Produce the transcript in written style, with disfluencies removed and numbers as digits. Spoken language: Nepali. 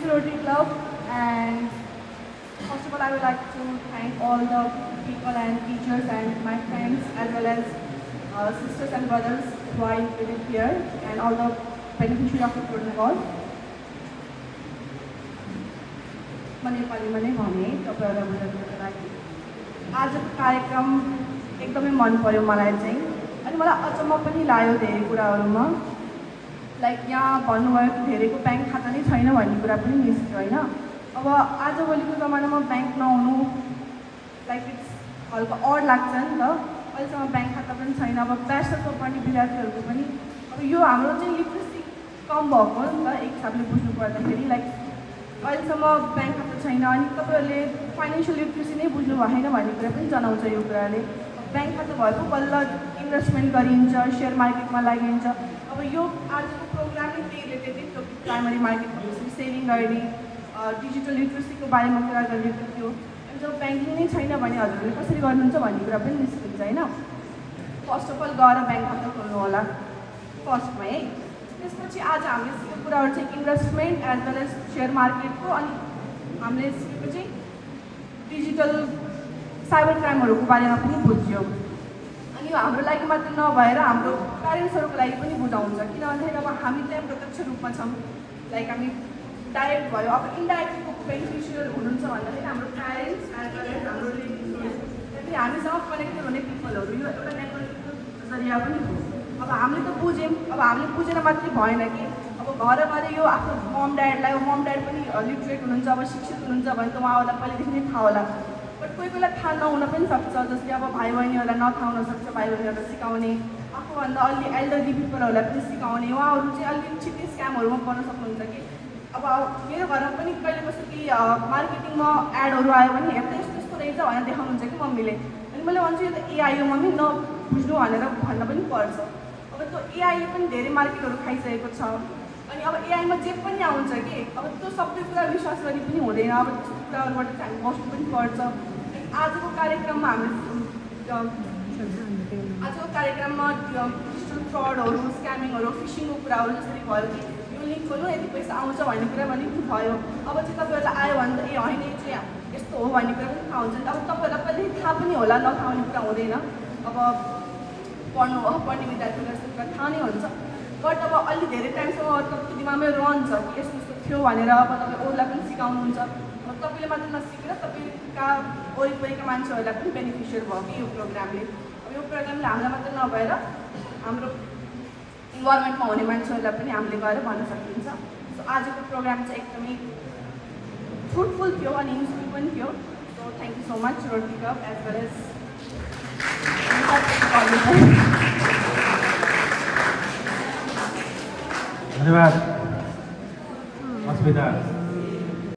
Rotary Club, and first of all, I would like to thank all the people and teachers and my friends as well as sisters and brothers who are included here and all the beneficiaries of the protocol. म नेपालीमा नै भने तपाईँहरूलाई बुझाउनको लागि आजको कार्यक्रम एकदमै मन पर्यो मलाई चाहिँ अनि मलाई अचम्म पनि लाग्यो धेरै कुराहरूमा लाइक यहाँ भन्नुभयो कि धेरैको ब्याङ्क खाता नै छैन भन्ने कुरा पनि निस्क्यो होइन अब आजभोलिको जमानामा ब्याङ्क नहुनु लाइक इट्स हल्का अड लाग्छ नि त अहिलेसम्म ब्याङ्क खाता पनि छैन अब ब्याचलर्समा पढ्ने विद्यार्थीहरूको पनि अब यो हाम्रो चाहिँ लिट्रेसी कम भएको नि त एक हिसाबले बुझ्नु पर्दाखेरि लाइक अहिलेसम्म ब्याङ्क खाता छैन अनि तपाईँहरूले फाइनेन्सियल लिट्रेसी नै बुझ्नु भएन भन्ने कुरा पनि जनाउँछ यो कुराले ब्याङ्क खाता भएको बल्ल इन्भेस्टमेन्ट गरिन्छ सेयर मार्केटमा लागिन्छ अब यो आजको प्रोग्राम नै त्यही रिलेटेड थियो प्राइमरी मार्केट सेभिङ गर्ने डिजिटल लिट्रेसीको बारेमा कुरा गरिएको थियो अनि जब ब्याङ्किङ नै छैन भने हजुरहरूले कसरी गर्नुहुन्छ भन्ने कुरा पनि निस्किन्छ होइन फर्स्ट अफ अल गएर ब्याङ्क खाता खोल्नु होला फर्स्टमा है त्यसपछि आज हामीले सिकेको कुराहरू चाहिँ investment as well as share मार्केटको अनि हामीले सिकेको चाहिँ डिजिटल साइबर क्राइमहरूको बारेमा पनि बुझ्यौँ अनि यो हाम्रो लागि मात्र नभएर हाम्रो प्यारेन्ट्सहरूको लागि पनि बुझाउँछ किन भन्दाखेरि अब हामी त्यहाँ प्रत्यक्ष रूपमा छौँ लाइक हामी डाइरेक्ट भयो अब इन्डाइरेक्टको बेनिफिसियल हुनुहुन्छ भन्दाखेरि हाम्रो प्यारेन्ट्स एज वेल एज हाम्रो रिलेटिभ्स त्यहाँदेखि हामीसँग कनेक्टेड हुने पिपलहरू यो एउटा नेटवर्कको जरिया पनि हो अब हामीले त बुझ्यौँ अब हामीले बुझेर मात्रै भएन कि अब घर गएर यो आफ्नो मम ड्याडलाई मम ड्याड पनि लिटरेट हुनुहुन्छ अब शिक्षित हुनुहुन्छ भने त उहाँहरूलाई पहिलेदेखि नै थाहा होला बट कोही बेला थाहा नहुन पनि सक्छ जसले अब भाइ बहिनीहरूलाई नथाहा हुनसक्छ भाइ बहिनीहरूलाई सिकाउने आफूभन्दा अलि एल्डरली पिपलहरूलाई पनि सिकाउने उहाँहरू चाहिँ अलिक छिट्टै स्क्यामहरूमा पर्न सक्नुहुन्छ कि अब मेरो घरमा पनि कहिले कस्तो कि मार्केटिङमा एडहरू आयो भने हेर्दा यस्तो यस्तो रहेछ भनेर देखाउनुहुन्छ कि मम्मीले अनि मैले भन्छु यो त एआई हो मम्मी नबुझ्नु भनेर भन्न पनि पर्छ अब त्यो एआईले पनि धेरै मार्केटहरू खाइसकेको छ अनि अब एआईमा जे पनि आउँछ कि अब त्यो सबै कुरा विश्वास गरी पनि हुँदैन अब त्यस्तो कुराहरूबाट चाहिँ हामी बस्नु पनि पर्छ आजको कार्यक्रममा डिजिटल फ्रडहरू स्क्यामिङहरू फिसिङको कुराहरू जसरी भयो कि यो लिङ्क खोल्नु यति पैसा आउँछ भन्ने कुरा पनि भयो अब चाहिँ तपाईँहरूलाई आयो भने त ए होइन यो चाहिँ यस्तो हो भन्ने कुरा पनि थाहा हुन्छ अब तपाईँहरूलाई कहिले थाहा पनि होला नथाहा हुने कुरा हुँदैन अब पढ्ने विद्यार्थीहरूलाई यस्तो कुरा थाहा नै हुन्छ बट अब अलि धेरै टाइमसम्म तपाईँको दिमागमै रहन्छ कि यस्तो यस्तो थियो भनेर अब तपाईँ अरूलाई पनि सिकाउनुहुन्छ अब तपाईँले मात्र नसिकेर तपाईँका वरिपरिका मान्छेहरूलाई पनि बेनिफिसियल भयो कि यो प्रोग्रामले अब यो प्रोग्रामले हामीलाई मात्र नभएर हाम्रो इन्भाइरोमेन्टमा हुने मान्छेहरूलाई पनि हामीले गएर भन्न सकिन्छ सो आजको प्रोग्राम चाहिँ एकदमै फ्रुटफुल थियो अनि युजफुल पनि थियो so thank you so much Rotary Club as well as धन्यवाद अस्मिता